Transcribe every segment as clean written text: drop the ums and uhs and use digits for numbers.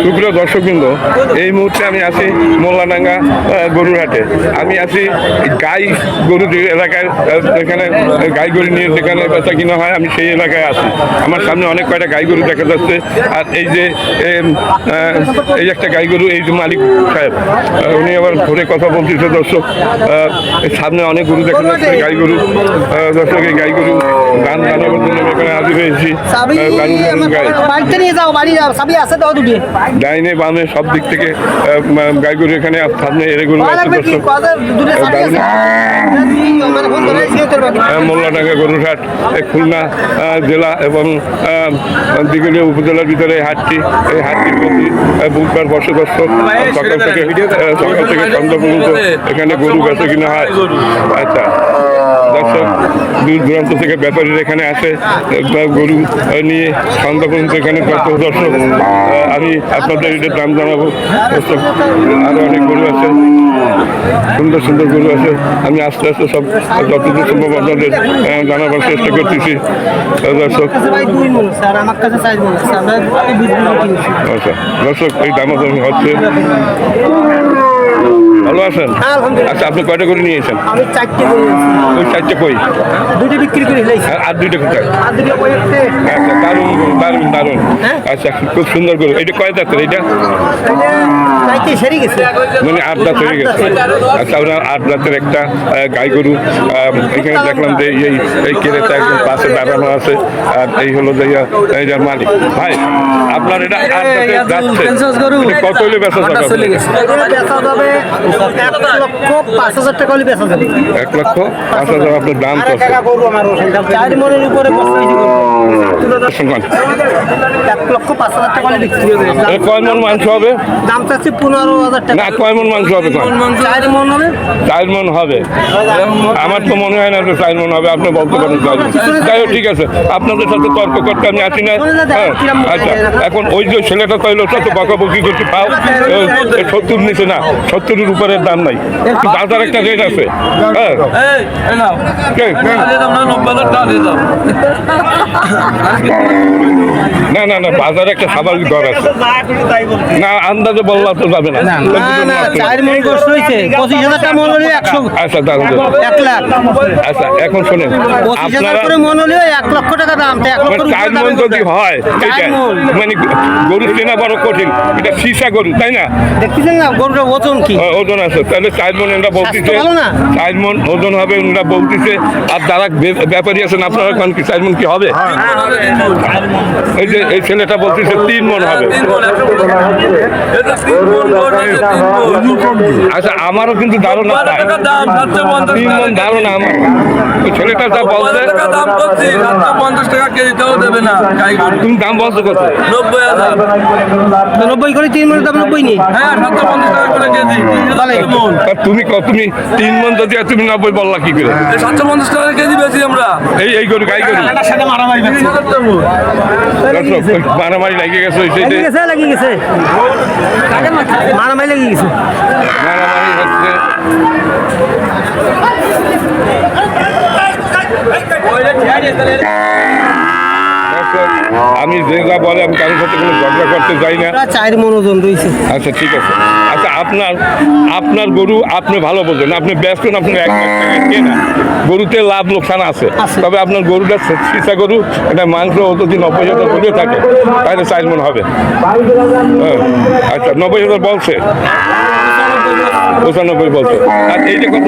সুপ্রিয় দর্শকবৃন্দ, এই মুহূর্তে আমি আছি মোল্লাডাঙ্গা গরুর হাটে। আমি আছি গাই গরু যে এলাকায়, যেখানে গাই গরু নিয়ে যেখানে বেচা কিনা হয়, আমি সেই এলাকায় আছি। আমার সামনে অনেক কয়টা গাই গরু দেখা যাচ্ছে। আর এই যে এই একটা গাই গরু, এই যে মালিক সাহেব, উনি আবার ঘুরে কথা বলতেছে। দর্শক, সামনে অনেক গরু দেখা যাচ্ছে, গাই গরু। দর্শক, এই গাই গরু গান জানাবার জন্য এখানে হাজির হয়েছি। ডাইনে বামে সব দিক থেকে গাই গরু এখানে সামনে এরে গরু আছে। মোল্লাডাঙ্গা গরুর হাট খুলনা জেলা এবং দিঘলিয়া উপজেলার ভিতরে এই হাটটি প্রতি বুধবার বসে। দর্শক, সকাল থেকে সন্ধ্যা পর্যন্ত এখানে গরু বেচা কিনা হয়। আচ্ছা দর্শক, দূর দূরান্ত থেকে ব্যাপারীরা এখানে আসে গরু নিয়ে সন্ধ্যা পর্যন্ত এখানে। দর্শক, আমি আপনাদের এটার দাম জানাবো। আরো অনেক গরু আছে, সুন্দর সুন্দর গরু আছে। আমি আস্তে আস্তে সব যতদূর সম্ভব আপনাদের জানাবার চেষ্টা করতেছি। দর্শক, আচ্ছা দর্শক, এই দামাদামি হচ্ছে। ভালো আছেন? আচ্ছা, আপনি কয়টা করে নিয়েছেন? আমি 4টে করে ওই 4টে কই? 2টে বিক্রি করে ফেলেছি। আর 2টে কোথায়? আচ্ছা, দারুণ দারুণ দারুণ। আচ্ছা, খুব সুন্দর গরু। এটা কয় দাঁতের? এটা মানে 8 দাঁত হয়ে গেছে। আচ্ছা, আপনার 8 দাঁতের একটা গাই গরু এখানে দেখলাম যে এই কেরেটা একদম পাশে দাঁড়ানো আছে। আর এই হলো যে যার মালিক। ভাই, আপনার এটা 8 দাঁতের যাচ্ছে, কত হলে বেচা যাবে? 1,05,000 টাকা হলে বেচা যাবে। 1,05,000 আপনার দাম কত? 4 মনের উপরে 1,05,000 টাকা হলে বিক্রি হবে। কয় মন মাংস হবে? দাম চাচ্ছি 15,000 টাকা। না, কয় মন মাংস হবে? 4 মন হবে। 4 মন হবে? আমার তো মনে হয় না যে 4 মন হবে। আপনি বলতে পারেন 4 মন। যাই হোক, ঠিক আছে, আপনাদের সাথে তর্ক করতে আমি আসি না। আচ্ছা, এখন ওই যে ছেলেটা কইলো তো বকাবকি করতে পাও 70 নিচে না, 70-এর উপরের দাম নাই। বাজার একটা রেট আছে। না না না, বাজারে একটা স্বাভাবিক দর আছে। না, আন্দাজে বললাম তো যাবে না। 4 মন গোশত হইছে 25,000 টাকা মন হলে 100। আচ্ছা, দাম 1 লাখ। আচ্ছা, এখন শুনেন, 25,000 করে মন হলে 1 লক্ষ টাকা দাম। 1 লক্ষ 4 মন যদি হয়, মানে গরু কেনা বড় কঠিন। এটা সীসা গরু, তাই না? দেখতেছেন না গরুটার ওজন কি? ওজন আছে, তাহলে 4 মন এরা বলতেছে। 4 মন ওজন হবে এরা বলতেছে। আর যারা ব্যাপারী আছেন, আপনারা কোন কি 4 মন কি হবে? এই যে এই ছেলেটা বলতেছে 3 মন হবে। আচ্ছা, আমারও কিন্তু ধারণা 3 মন ধারণা আমার। ওই ছেলেটা যা বলছে, তুমি দাম বলছো কত? 90 করে 3 মনের দাম 90 নি। তুমি 3 মন যদি তুমি 90 বললা কি করে? 750 টাকা কেজি বেশি আমরা। এই গরু, গাই গরু মারামারি লাগিয়ে গেছে। লাগিয়ে গেছে মারামারি লাগিয়ে গেছে। মারামারি হচ্ছে। আমি যে যা বলে, আমি কারোর সাথে কোনো ঝগড়া করতে যাই না। 4 মন ওজন রয়েছে। আচ্ছা, ঠিক আছে। আচ্ছা, আপনার গরু আপনি ভালো বোঝেন। আপনি ব্যস্ত, আপনি 1 লাখ টাকা কেনা গরুতে লাভ লোকসান আছে। তবে আপনার গরুটা সীসা গরু, এটা মাংস যদি 90,000 করে থাকে, তাহলে 4 মন হবে। আচ্ছা, 90,000 বলছে, 95 বলছে। আর এইটা কত?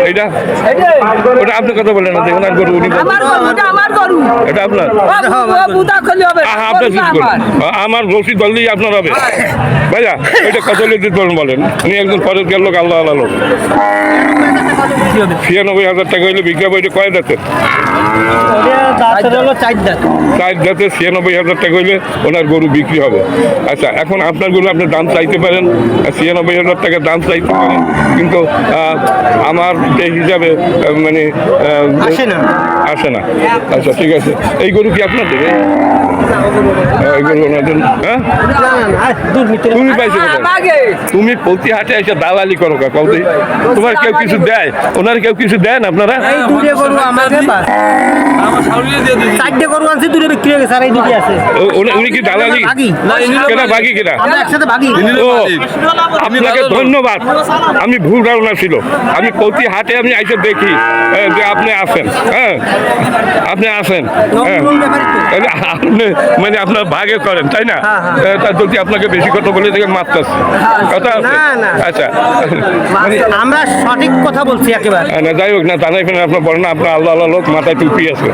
এইটা ওটা আপনি কথা বলেন না, দেখুন। আর গরু উনি এটা আপনার, আমার রসিদ বললেই আপনার হবে। ভাইয়া, এটা কত লিটার বলেন? উনি একজন পরের গেল লোক, আল্লাহ আল্লাহ লোক। 96,000 টাকা হইলে বিক্রি হবে। এটা কয় দাঁতের? 4 দাঁতের 96,000 টাকা হইলে ওনার গরু বিক্রি হবে। আচ্ছা, এখন আপনার গরু আপনার দাম চাইতে পারেন 92,000 টাকা দাম চাইতে পারেন, কিন্তু আমার এই হিসাবে মানে আসে না। আসে না। আচ্ছা ঠিক আছে, এই গরু কি আপনার দেবে? এই গরু ওনাদের, হ্যাঁ তুমি পাইছো কোথায়? তুমি প্রতি হাটে এসে দালালি করো কাউকে, তোমার কেউ কিছু দেয়? ওনার কেউ কিছু দেন আপনারা? এই দুটো গরু আমাকে আমার সাউরিয়ে দিয়ে দিয়েছি। 4টে গরু আনছি, দুটো বিক্রি হয়ে গেছে আর এই দুটি আছে। উনি কি দালালি ভাগি। কেনা বাকি কিনা? আমরা একসাথে ভাগি। ও, আপনাকে ধন্যবাদ। আমি ভুল ধারণা ছিল। আমি প্রতি হাটে আমি আইসে দেখি যে আপনি আছেন, হ্যাঁ আপনি আছেন, হ্যাঁ তাহলে আপনি মানে আপনার ভাগে করেন তাই না? তার যদি আপনাকে বেশি কথা বলে দেখে মারতেছে কথা আছে? না, না। আচ্ছা মানে আমরা সঠিক কথা বলছি একেবারে। না যাই হোক না, জানাই ফেলেন আপনার বলেন না, আপনার আল্লাহ আল্লাহ লোক, মাথায় টুপি আছে,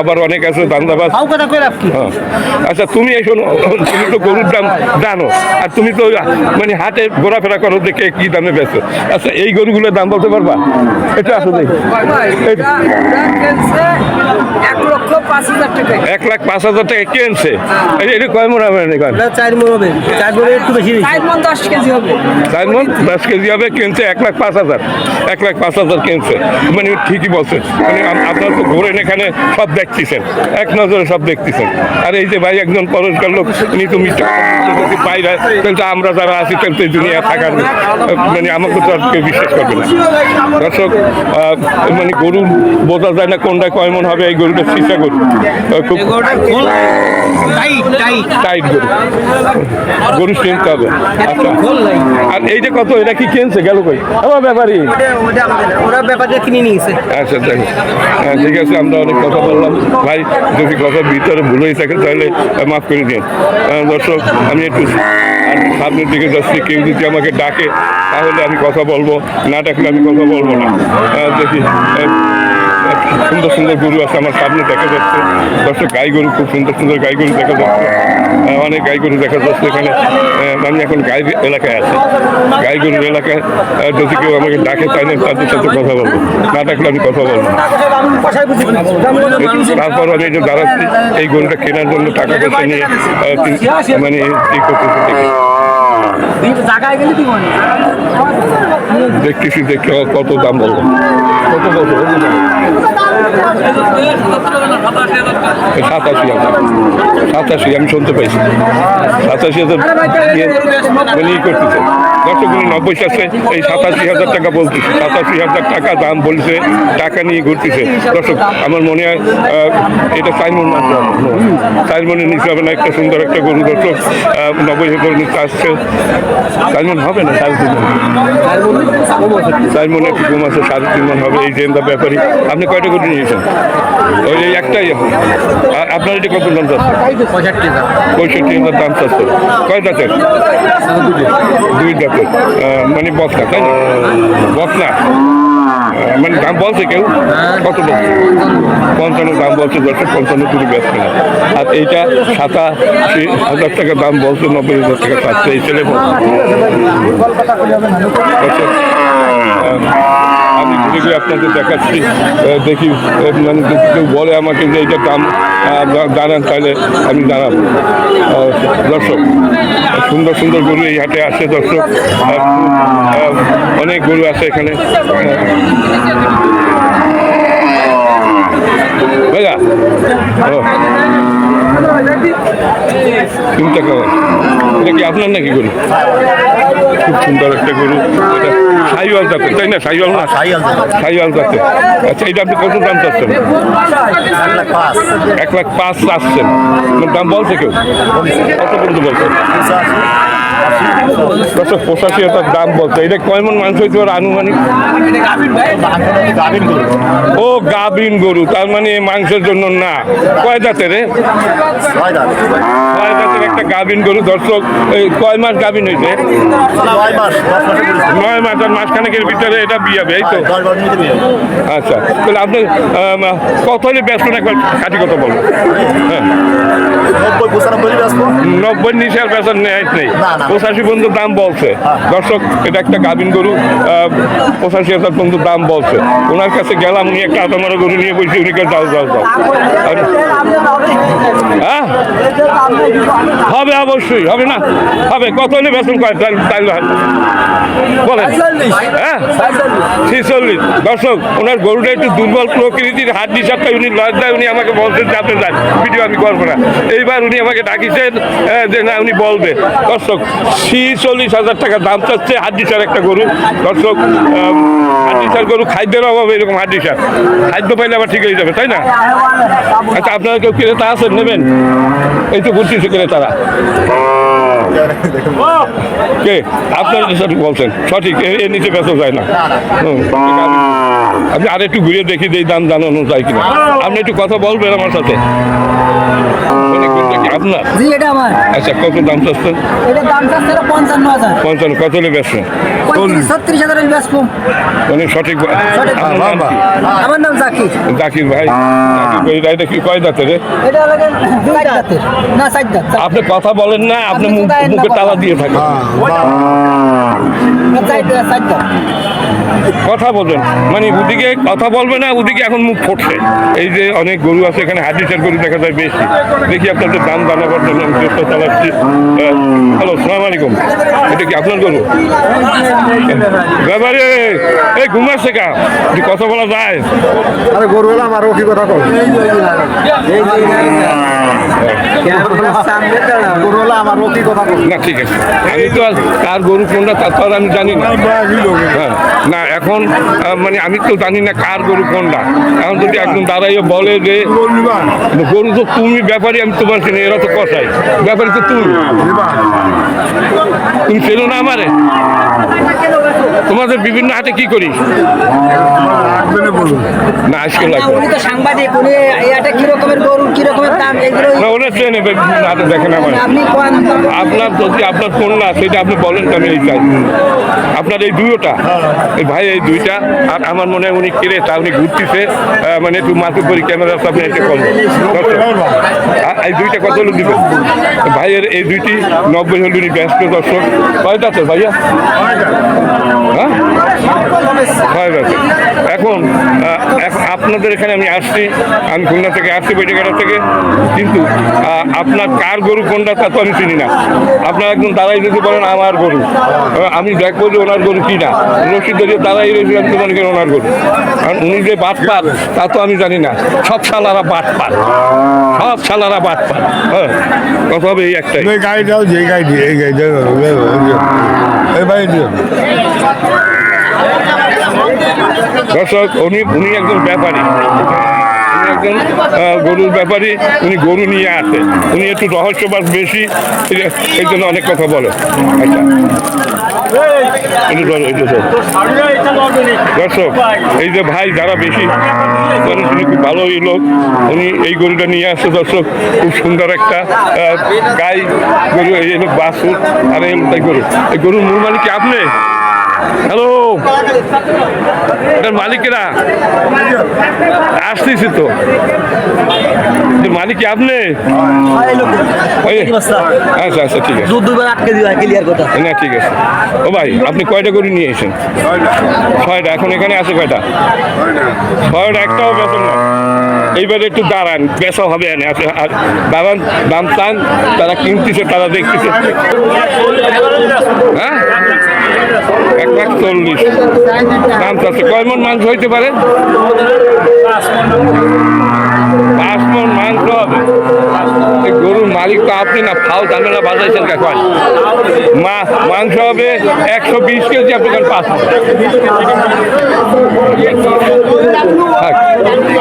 আবার অনেক আছে দান্দাবাজ। হাউ কথা কই লাভ কি? হ্যাঁ। আচ্ছা তুমি এই শোনো, তুমি তো গরুর দাম জানো, আর তুমি তো মানে হাটে ঘোরাফেরা করো দেখে কি দামে বেচো। আচ্ছা এই গরুগুলোর দাম বলতে পারবা? এটা আসো দেখি। 1,05,000 টাকা। 1,05,000 টাকা কিনছে। এটা কয় মন হবে? এটা 4 মণ হবে, 4 মণের একটু বেশি হয়েছে। 4 মণ 10 কেজি হবে। 4 মন 10 কেজি হবে, কিনছে 1,05,000। 1,05,000 কিনছে, মানে ঠিকই বলছে। মানে আপনার তো ঘোরেন এখানে সব দেখতেছেন, এক নজরে সব দেখতেছেন। আর এই যে ভাই একজন পরস্কার লোক, উনি তুমি যদি বাইরে, কিন্তু আমরা যারা আছি কিন্তু এই দুনিয়া থাকার মানে আমাকে তো আর কেউ বিশ্বাস করবে না। দর্শক মানে গরু বোঝা যায় না কোনটা কয় মন হবে। এই গরুটা সিসা গরু, খুব টাইট গরু, গরু চিনতে হবে। আচ্ছা আর এইটা কত? এটা কি কিনছে গেল কই আমার ব্যাপারী? ওরা ব্যাপারটা কিনে নিয়েছে। আচ্ছা ঠিক আছে, আমরা অনেক কথা বললাম ভাই, যদি কথার ভিতরে ভুল হয়ে থাকে তাহলে মাফ করে দিন। দর্শক আমি একটু সামনের দিকে যাচ্ছি, কেউ যদি আমাকে ডাকে তাহলে আমি কথা বলবো, না ডাকলে আমি কথা বলবো না। দেখি সুন্দর সুন্দর গরু আছে আমার সামনে দেখা যাচ্ছে। দর্শক গাই গরু, খুব সুন্দর সুন্দর গাই গরু দেখা যাচ্ছে, অনেক গাই গরু দেখা যাচ্ছে এখানে। আমি এখন গাই এলাকায় আছি, গাই গরুর এলাকায়। যদি কেউ আমাকে ডাকে তাহলে তাদের সাথে কথা বলবো, না ডাকলে আমি কথা বলবো না। তারপর আমি এই যে দাঁড়াচ্ছি এই গরুটা কেনার জন্য টাকা পয়সা নিয়ে মানে এই করতেছি দেখতেছি, দেখতে কত দাম বলবো, কত বলবো? 87,000 আমি শুনতে পাইছি। 87,000 মানে ই করতেছে। দর্শক 90 আছে, এই 87,000 টাকা বলতেছে, 87,000 টাকা দাম বলছে, টাকা নিয়ে ঘুরতেছে। দর্শক আমার মনে হয় এটা 4 মণ মাত্র, 4 মণের নিচে হবে না। একটা সুন্দর একটা গরু দর্শক 90,000 নিচে আসছে। 4 মণ হবে না, 3.5 মণ, 4 মণের একটু কম আছে, 3.5 মণ হবে। এই জেন্দা ব্যাপারী আপনি কয়টা গরু নিয়েছেন? ওই একটাই। আর আপনার এটা কত দাম চাচ্ছে? 65,000 দাম চাচ্ছে। কয় দাঁতের? 2 দাঁতের, মানে বকনা তাই না? বকনা মানে দাম বলছে কেউ কত বলছে? 55 দাম বলছে, 55 তুমি ব্যস্ত না। আর এইটা 87,000 টাকা দাম বলছে, 90,000 টাকা চাচ্ছে এই ছেলে। আমি ঘুরে ঘুরে আপনাদের দেখাচ্ছি, দেখি মানে যদি কেউ বলে আমাকে যে এইটার দাম জানান তাহলে আমি জানাবো। দর্শক সুন্দর সুন্দর গরু এই হাটে আসে দর্শক, অনেক গরু আছে এখানে। ভাইয়া চিন্তা করেন, এটা কি আপনার নাকি গরু? খুব সুন্দর একটা গরু, এটা সাইওয়াল জাতের তাই না? সাইওয়াল না, সাইওয়াল জাতের। আচ্ছা এটা আপনি কত দাম চাচ্ছেন? 1,05,000 চাচ্ছেন, দাম বলছে কেউ কত পর্যন্ত বলছে? 85,000 দাম বলছে। এটা কয় মণ মাংস হইতে পারে আনুমানিক? ও গাভিন গরু, তার মানে মাংসের জন্য না। কয় দাঁতের? 6 দাঁতের একটা গাভিন গরু। দর্শক কয় মাস গাভিন হয়েছে? 9 মাস। আর মাসখানেকের ভিতরে এটা বিয়াবে, এই তো? আচ্ছা তাহলে আপনি কত হলে ব্যস্ত না, একবার খাঁটি কথা বলবো। হ্যাঁ 90-95 90 নিচে আর বেচার নেই নেই, 85 পর্যন্ত দাম বলছে। দর্শক, এটা একটা গাভিন গরু, 85,000 পর্যন্ত দাম বলছে। ওনার কাছে গেলাম, উনি একটা আটামারা গরু নিয়ে বলছি, উনি কে যাও যাও যাও। হ্যাঁ, হবে অবশ্যই, হবে না হবে। কত হলে বেতন কয় তাইলে বলেন? হ্যাঁ, 46। দর্শক, ওনার গরুটা একটু দুর্বল প্রকৃতির, হাত হিসাবটা উনি লজ্জায় উনি আমাকে বলছেন যাতে যান, ভিডিও আমি করবো না। এইবার উনি আমাকে ডাকিছেন যে না, উনি বলবে। দর্শক, 46,000 টাকা দাম চাচ্ছে হাড্ডিসার একটা গরু। দর্শক, হাড্ডিসার গরু খাদ্যের অভাবে এরকম হাড্ডিসার, খাদ্য পাইলে আবার ঠিক হয়ে যাবে, তাই না? আচ্ছা, আপনারা কেউ ক্রেতা আছেন, নেবেন? এই তো ঘুরতেছে ক্রেতারা। কে আপনার সঠিক বলছেন, সঠিক, এর নিচে বেচা যায় না। আপনি আর একটু ঘুরে দেখি যে দাম জানানো যায় কিনা। আপনি একটু কথা বলবেন আমার সাথে? আপনার? জি, এটা আমার। আচ্ছা, কত দাম চাচ্ছেন? এটা দাম চাচ্ছে 55,000। 55। কত হলে বেচছেন? 36,000 এর বেচবো। মানে সঠিক। আপনার নাম কি? আমার নাম জাকির। জাকির ভাই, জাকির ভাই, এটা কি কয় দাঁতের? এটা লাগে 2 দাঁতের, না 4 দাঁত। আপনি কথা বলেন না, আপনি মুখে তালা দিয়ে থাকেন। 4 দাঁত। কথা বলবেন, মানে ওদিকে কথা বলবে না, ওদিকে এখন মুখ ফুটছে। এই যে অনেক গরু আছে এখানে, হাড্ডিসার গরু দেখা যায় বেশি। দেখি আপনাদের দাম জানাবার জন্য আমি চেষ্টা চালাচ্ছি। হ্যালো, সালাম আলাইকুম। এটা কি আপনার গরু? ব্যাপারে এই ঘুমাচ্ছে কা, কথা বলা যায়? আরে গরু হলো আমার কি কথা কল, গরু হলো আমার কি কথা কল। না, ঠিক আছে, আমি তো আর কার গরু কোনটা তা তো আর আমি জানি না। হ্যাঁ, না এখন মানে আমি তো জানি না কার গরু কোনটা। এখন যদি একদম দাঁড়াইয়ে বলে যে গরু তো তুমি ব্যাপারী, আমি তোমার চিনি, এরা তো কষাই, ব্যাপারী তো তুমি চেনো না আমারে? তোমাদের বিভিন্ন হাটে কি করি না, আজকে লাগবে উনি তো সাংবাদিক, উনি এটা কি রকমের গরু, কি রকমের দাম, এগুলো না, ওরা চেনে হাটে দেখেন আমার। আপনি কোন আপনার যদি আপনার কোন না সেটা আপনি বলেন, আমি এই চাই। আপনার এই দুইটা এই ভাই, এই দুইটা, আর আমার মনে হয় উনি ক্রেতা, উনি ঘুরতেছে, মানে একটু মাথা করি ক্যামেরা সামনে এসে করবো। এই দুইটা কত হলো দিবেন? ভাইয়ের এই দুইটি 90 হল উনি ব্যস্ত। দর্শক, কয়টা তো ভাইয়া? হ্যাঁ, 6 আছে। এখন আপনাদের এখানে আমি আসছি, আমি খুলনা থেকে আসছি, বৈঠকাটা থেকে, কিন্তু আপনার কার গরু কোনটা তা তো আমি চিনি না। আপনার একদম দাঁড়াই যদি বলেন আমার গরু, আমি দেখবো যে ওনার গরু কি না। রশিদ ধরিয়ে দাঁড়াই রয়েছি, আমি তো মনে করি ওনার গরু। আর উনি যে বাট পার তা তো আমি জানি না। সব শালারা বাট পার, সব শালারা বাট পার। হ্যাঁ, কথা হবে এই একটাই। গাড়ি দাও, যে গাড়ি দিয়ে এই গাড়ি এই ভাই দিও। দর্শক, উনি একজন ব্যাপারী, উনি একজন গরুর ব্যাপারী। উনি গরু নিয়ে আসে, উনি একটু রহস্যবাদ বেশি, এই জন্য অনেক কথা বলে। আচ্ছা, দর্শক, এই যে ভাই যারা বেশি, উনি খুব ভালো লোক, উনি এই গরুটা নিয়ে আসছে। দর্শক, খুব সুন্দর একটা গাই গরু, এই হলো বাছুর, আর এই তাই গরু। এই গরুর মূল মালিক কি আপনি? হ্যালো, এটার মালিকেরা আসতেছি তো, মালিক কি আপনি? আচ্ছা আচ্ছা, ঠিক আছে, না ঠিক আছে। ও ভাই, আপনি কয়টা গরু নিয়ে এসেছেন? 6টা। এখন এখানে আছে কয়টা? 6টা, একটাও বেতন না। এইবারে একটু দাঁড়ান, বেচা হবে এনে আছে। আর দাঁড়ান, দাম চান, তারা কিনতেছে, তারা দেখতেছে। হ্যাঁ, 1,40,000 দাম চাচ্ছে। কয় মন মাংস হইতে পারে? 5 মন মাংস হবে। এই গরুর মালিক তো আপনি না, ফাল ঝামেলা বাজাইছেন কখন? মাংস হবে 120 কেজি, আপনি 5 মন।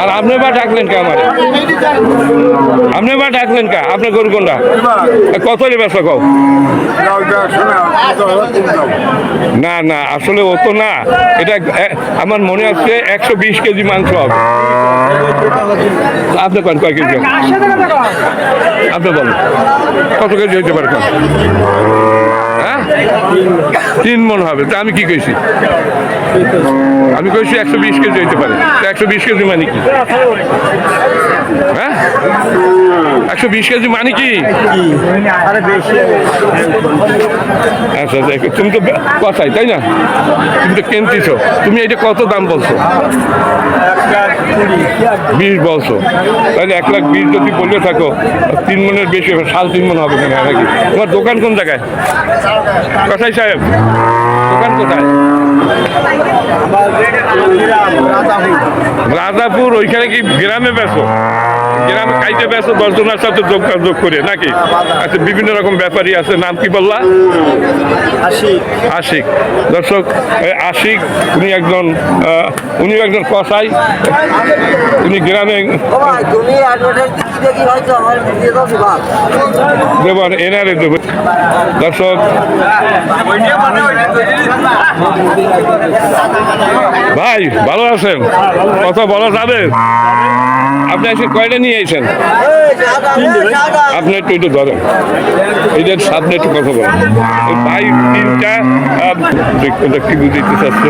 আর আপনি বা ডাকলেন কে আমার? আপনি বা ডাকলেন কা? আপনার গরু কোনটা? কত বেচা কও? না না, আসলে ও তো না, এটা আমার মনে হচ্ছে 120 কেজি মাংস হবে। আপনি কোন কয় কেজি? আপনি বলেন কত কেজি হইতে পারে? হ্যাঁ, 3 মন হবে। তা আমি কি কইছি? আমি কইছি 120 কেজি হইতে পারে। 120 কেজি মানে কি? হ্যাঁ 120 কেজি মানে কি? আরে বেশি আচ্ছা আচ্ছা তুমি তো কথাই তাই না, তুমি তো কিনতেছো, তুমি এটা কত দাম বলছো? 20 বলছো, তাহলে 1,20,000 যদি বলে থাকো 3 মনের বেশি হবে, 3.5 মন হবে না নাকি? তোমার দোকান কোন জায়গায়? কথাই সাহেব দোকান কোথায়? রাজাপুর। ওইখানে কি গ্রামে বেচো? গ্রামে কাইতে বেচো 10 জনের সাথে যোগ করে নাকি? আচ্ছা বিভিন্ন রকম ব্যাপারী আছে, নাম কি বললা? আশিক। দর্শক আশিক উনি একজন কসাই, উনি গ্রামে দেবেন এনারে দেবেন। দর্শক ভাই ভালো আছেন? কথা বলা যাবে? আপনি আজকে কয়টা নিয়ে এসেছেন? আপনি একটু ধরেন, এদের সামনে একটু কথা বলেন। ভাই 3টা কি বুঝতে চাচ্ছে?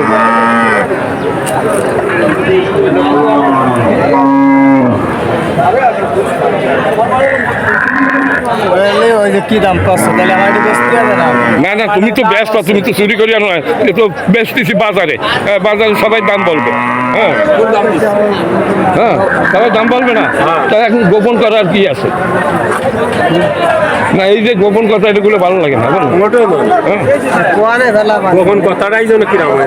ওই যে কি দাম পাচ্ছ তাহলে আমার একটু বেশি হবে না? না তুমি তো ব্যস্ত, তুমি তো চুরি করিয়া নয়, এ তো বেচতেছি বাজারে। বাজারে সবাই দাম বলবে। হ্যাঁ সবাই দাম বলবে না, তাই এখন গোপন করার কি আছে? না এই যে গোপন কথা এগুলো ভালো লাগে না, গোপন কথাটাই জন্য কিরকম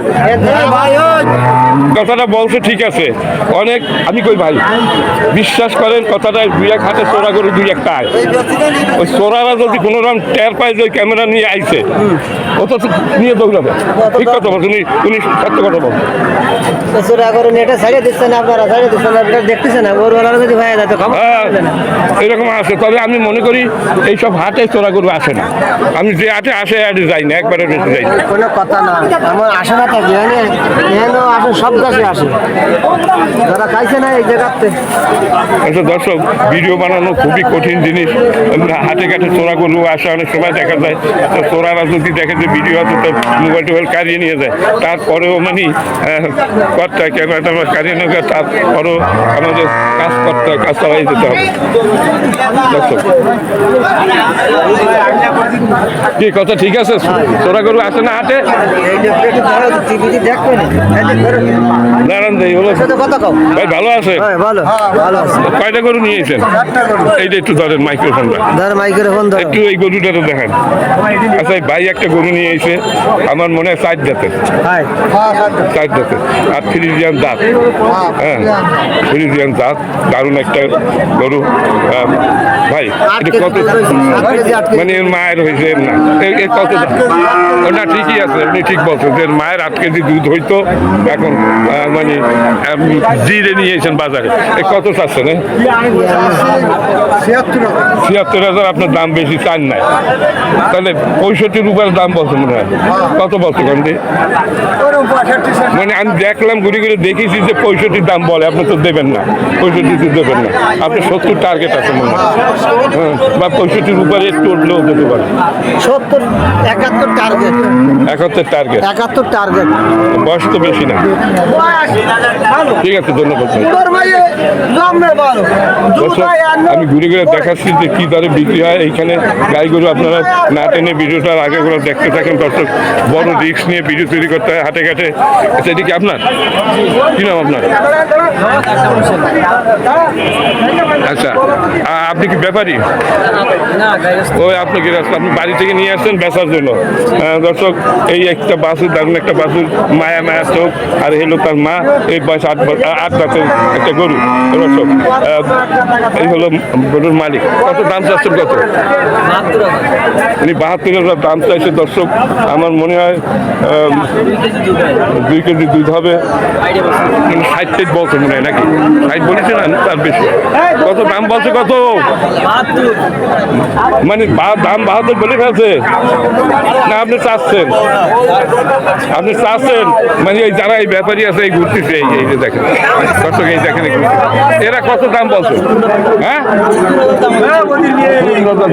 কথাটা বলছে ঠিক আছে অনেক। আমি কই ভাই বিশ্বাস করেন কথাটা, 2-1 হাতে চোরা করে 2-1 টায় ওই চোরারা যদি কোনো রকম টের পায় যে ওই ক্যামেরা নিয়ে আইছে, ও তো নিয়ে দৌড়াবে। ঠিক কথা বলছেন, উনি সত্য কথা বলছেন। চোরা করে নেটে ছাড়িয়ে দিচ্ছেন, আপনারা ছাড়িয়ে দিচ্ছেন, আপনারা দেখতেছেন না ওর বেলা যদি ভাই যায় তো খবর এরকম আছে। তবে আমি মনে করি এইসব হাটে চোরা গরু আসে না। আমি যে হাটে আসে হাটে যাই না, একবারে বেশি যাই না। কোনো কথা না, আমার আসে না থাকি এখানে আসে, সব গাছে আসে, যারা খাইছে না এই জায়গাতে। আচ্ছা দর্শক, ভিডিও বানানো খুবই কঠিন জিনিস। হাটে ঘাটে চোরা গরু আসে, অনেক সময় দেখা যায় তো চোরারা যদি দেখে যে ভিডিও আছে তো মোবাইল টোবাইল কারিয়ে নিয়ে যায়। তারপরেও মানে করতে হয় ক্যামেরাটা কারিয়ে নিয়ে যায়, তারপরেও আমাদের কাজ করতে হয়, কাজ চালাই যেতে হবে। দর্শক কি কথা ঠিক আছে? চোরা গরু আসে না হাটে? নারায়ণ দেই হলো ভাই, ভালো আছে? ভালো ভালো আছে। কয়টা গরু নিয়েছেন? এইটা একটু ধরেন মাইক্রোফোনটা, একটু এই গরুটাতে দেখেন। আচ্ছা ভাই একটা গরু নিয়ে এসে আমার মনে হয় 4 জাতের, 4 জাতের আর ফ্রিজিয়ান জাত। হ্যাঁ ফ্রিজিয়ান জাত, দারুণ একটা গরু। ভাই এটা কত মানে এর মায়ের হয়েছে না কত? না ঠিকই আছে, আপনি ঠিক বলছেন যে মায়ের 8 কেজি দুধ হইতো, এখন মানে জিরে নিয়েছেন বাজারে। কত চাচ্ছেন? 76,000। আপনার দাম বেশি চান নাই, তাহলে 65 রুপির দাম বলছে মনে হয়। কত বলছে কন্দি? মানে আমি দেখলাম ঘুরে ঘুরে দেখেছি যে 65 দাম বলে, আপনি তো দেবেন না, 65 দেবেন না। আপনি 70 টার্গেট আছে মনে হয়, বা 65 রুপির একটু উঠলেও দিতে পারে। 70 71 টার্গেট, 71 টার্গেট, 71 টার্গেট। বয়স তো বেশি না। ঠিক আছে, ধন্যবাদ। দর্শক, আমি ঘুরে ঘুরে দেখাচ্ছি যে কি দরে বিক্রি হয় এইখানে গাই গরু। আপনারা না টেনে ভিডিওটার আগে করে দেখতে থাকেন। দর্শক বড় রিস্ক নিয়ে ভিডিও তৈরি করতে হয় হাটে ঘাটে। আচ্ছা এটা কি আপনার? কি নাম আপনার? আচ্ছা আপনি কি ব্যাপারী? ওই আপনি কি আপনি বাড়ি থেকে নিয়ে আসছেন বেচার জন্য? দর্শক এই একটা বাছুর, দারুণ একটা বাছুর, মায়া মায়া চোখ, আর হলো তার মা। এই বয়স 8 দাঁতের একটা গরু। দর্শক এই হলো গরুর মালিক। কত দাম চাচ্ছেন? কত? উনি 72,000 দাম চাইছে। দর্শক আমার মনে হয় 2 কেজি দুধ হবে। 60 বলছে মনে হয় নাকি? 60 বলেছে না, তার বেশি। কত দাম বলছে? কত মানে দাম 72 বলে ফেলছে না? আপনি চাচ্ছেন, আপনি চাচ্ছেন মানে এই যারা এই ব্যাপারী আছে এই ঘুরতেছে, এই যে দেখেন দর্শক, এই দেখেন এরা কত দাম বলছে? হ্যাঁ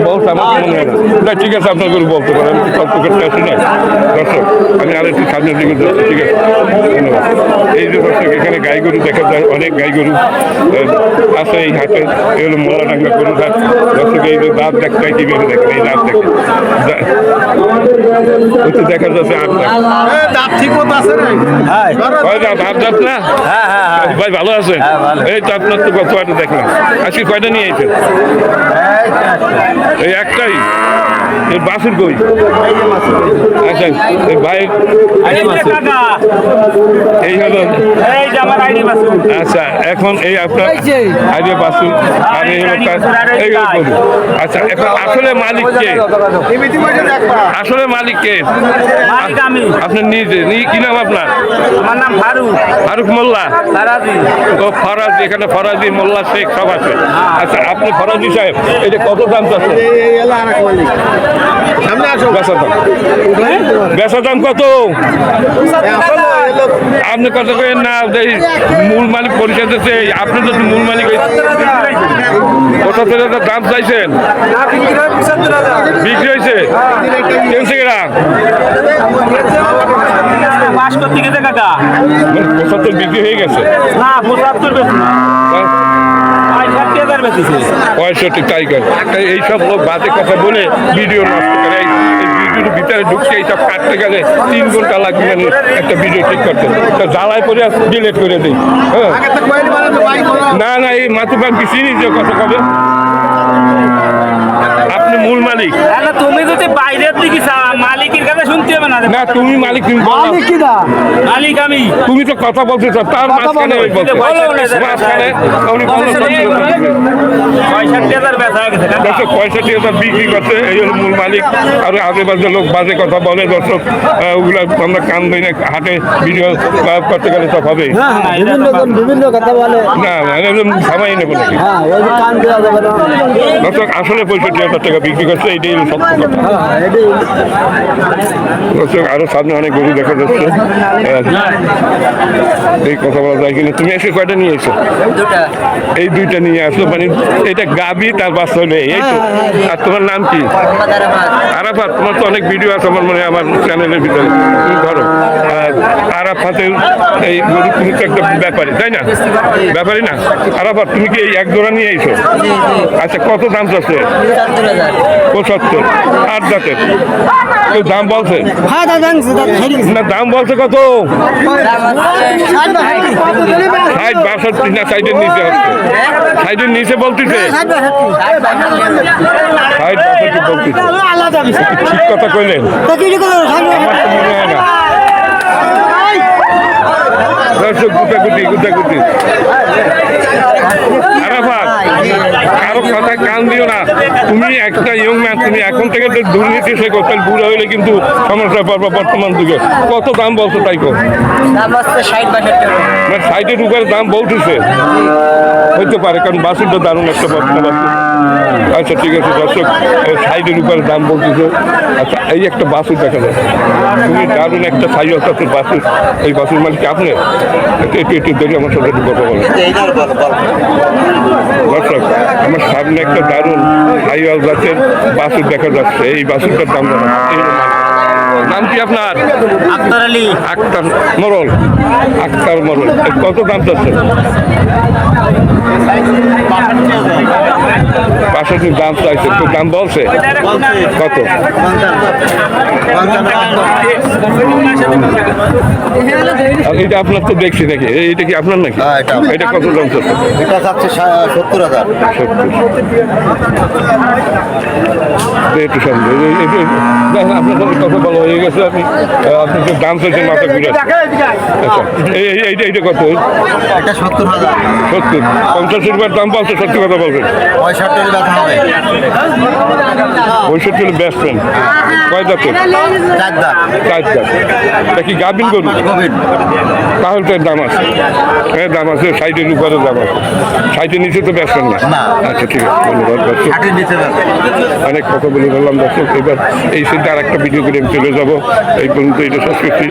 বলছে আমার মনে হয় না। ঠিক আছে আপনার গরু বলতে পারেন, আমি গল্প করতে আসি না দর্শক। আমি আর একটু সামনের দিকে যাচ্ছি, ঠিক আছে, ধন্যবাদ। এই যে দর্শক এখানে গাই গরু দেখা যায়, অনেক গাই গরু আছে এই হাটে। এই হলো মোল্লাডাঙ্গা গরু হাট দর্শক। এই যে দাঁত দেখতে হয় কিভাবে দেখেন, এই দাঁত দেখে দেখা যাচ্ছে আপনার দাঁত না ভাই, ভালো আছেন? এই তো আপনার তো গত হাটে দেখলাম। আজকে কয়টা নিয়ে এসেছেন? এই একটাই। এই বাসুর কই? আচ্ছা এই ভাই এই হলো, আচ্ছা এখন এই আপনার আইডিয়া বাসুর আর এই হলো এই গরু। আচ্ছা এখন আসলে মালিক কে? আসলে মালিক কে? আপনার নিজে কি নাম আপনার? আমার নাম ফারুক। ফারুক মোল্লা। ফারাজি। ও ফরাজি, এখানে ফরাজি মোল্লা শেখ সব আছে। আচ্ছা আপনি ফরাজি সাহেব, এটা কত দাম চাচ্ছে? বেচা দাম কত? আপনি কত করেন না? মূল মালিক পরিষদ আছে, আপনি যদি মূল মালিক ৭৫,০০০ দাম চাইছেন, বিক্রি হয়েছে কিনছে কিনা? ৭৫ বিক্রি হয়ে গেছে। ৬৫ তাই করে। এইসব লোক বাজে কথা বলে ভিডিও নষ্ট করে। এই ভিডিওর ভিতরে ঢুকছে এইসব কাটতে গেলে ৩ ঘন্টা লাগবে একটা ভিডিও ঠিক করতে। তো জ্বালায় করে ডিলেট করে দিই। হ্যাঁ না না, এই মাতুবান কি চিনি যে কথা কবে? আপনি মূল মালিক। তুমি যদি বাইরের দিকে মালিকের কাছে শুনতে হবে না। না তুমি মালিক, তুমি মালিক আমি। তুমি তো কথা বলতে চাও, তার মাঝখানে ওই বলতে মাঝখানে উনি বলছেন ৬৫,০০০ বেচা হয়ে গেছে। 65,০০০ বিক্রি করছে। এই হলো মূল মালিক। আর আজে বাজে লোক বাজে কথা বলে দর্শক, ওগুলো আমরা কান দিই না। হাটে ভিডিও করতে গেলে সব হবে বিভিন্ন কথা বলে। না সামাই নেবো নাকি দর্শক? আসলে 65,০০০ টাকা বিক্রি করছে, এইটাই হলো সত্য কথা দর্শক। আরো সামনে অনেক গরু দেখা যাচ্ছে, এই কথা বলা যায় কিনা। তুমি এসে কয়টা নিয়ে এসো? এই দুইটা নিয়ে আসলো, মানে এটা গাবি তার বাচ্চা হলে এই তো। আর তোমার নাম কি? আরাফাত। তোমার তো অনেক ভিডিও আছে আমার মনে হয় আমার চ্যানেলের ভিতরে, তুমি ধরো। আর আরাফাতের এই গরু তুমি তো একটা ব্যাপারী, তাই না? ব্যাপারী না আরাফাত? তুমি কি এই এক জোড়া নিয়ে এসো? আচ্ছা কত দাম চাচ্ছে? ৭৫। ৮ দাঁতের। কেউ দাম বলছে না? দাম বলছে কত? ৬০ 62 না সাইডের নিচে হচ্ছে? সাইডের নিচে বলতেছে ৬০ 62 বলতেছে। ঠিক কথা কইলেন? আমার তো মনে হয় না। দর্শক গুটাগুটি আরাফাত, কারো কথা কান দিও না। তুমি একটা ইয়ং ম্যান, তুমি এখন থেকে তো দুর্নীতি শেখো, তাহলে বুড়ো হইলে কিন্তু সমস্যা পাবো বর্তমান যুগে। কত দাম বলছো তাই কো? সাইডের উপরে দাম বলতেছে, হইতে পারে কারণ বাসুরটা দারুণ একটা বর্তমান বাসুর। আচ্ছা ঠিক আছে দর্শক, সাইডের উপরে দাম বলতেছে। আচ্ছা এই একটা বাসুর দেখা যায়, তুমি দারুণ একটা সাইজ আছে বাসুর। এই বাসুর মালিক আপনি? একটু দেখে আমার সাথে একটু কথা বলেন দর্শক। আমার সামনে একটা দারুণ হাইওয়াল জাতের বাসুর দেখা যাচ্ছে। এই বাসুরটার দাম নাম কি আপনার? আক্তার আলী। আক্তার মোড়ল। আক্তার মোড়ল। কত দাম চাচ্ছেন? 65 দাম চাইছে। তো দাম বলছে কত? আর এটা আপনার তো দেখছি নাকি? এইটা কি আপনার নাকি? এটা কত দাম চাচ্ছে? এটা চাচ্ছে ৭০,০০০। 70। একটু সামনে আপনার সাথে কথা বলা হয়ে গেছে। আপনি তো দাম চাইছেন, মাথা ঘুরে। আচ্ছা এইটা কত? এটা ৭০,০০০। 70। 50 রুপিয়ার দাম বলছে, সত্যি কথা বলবেন? ৬৫ ব্যথা হবে। 65 বেচবেন? কয় দাঁতের? ৪ দাঁত। 4 দাঁত। এটা কি গাভিন গরু? তাহলে তো এর দাম আছে। হ্যাঁ দাম আছে, সাইডের উপরে দাম আছে। সাইডের নিচে তো বেচবেন না? আচ্ছা ঠিক আছে, ধন্যবাদ দর্শক। অনেক কথা বলে বললাম দর্শক। এবার এই সিদ্ধা আর একটা ভিডিও করে আমি চলে যাবো। এই পর্যন্ত এটা শেষ করছি।